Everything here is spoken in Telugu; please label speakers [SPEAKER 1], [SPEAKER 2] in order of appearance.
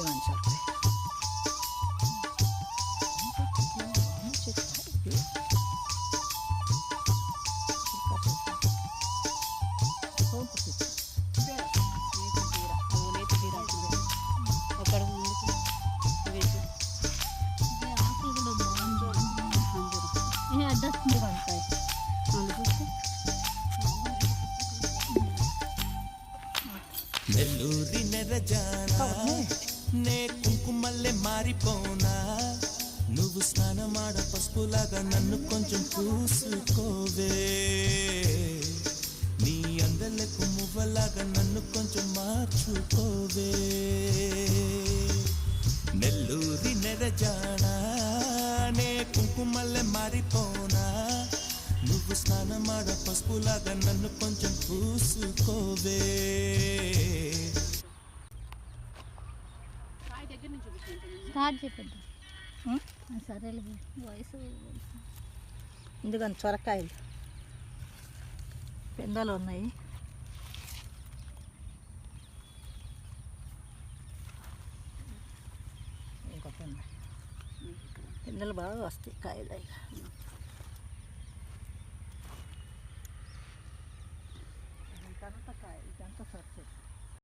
[SPEAKER 1] మంచిగా
[SPEAKER 2] నెల్లూరి నెరజానా నే కుంకుమల్లె మారిపోనా నువ్వు స్నానమాడ పసుపులాగా నన్ను కొంచెం పూసుకోవే నీ అందలకు మువ్వలాగా నన్ను కొంచెం మార్చుకోవే నెల్లూరి నెరజానా నే కుంకుమల్లె మారిపోనా నువ్వు స్నానమాడ పసుపులాగా నన్ను కొంచెం పూసుకోవే
[SPEAKER 3] స్టార్ట్ చెప్పద్దు సరేలే వయసు
[SPEAKER 1] ఎందుకని సొరకాయలు పెందలు ఉన్నాయి. ఇంకో పెందలు బాగా వస్తాయి కాయలు. ఇదంతా కాయ ఇదంతా సొరకాయ.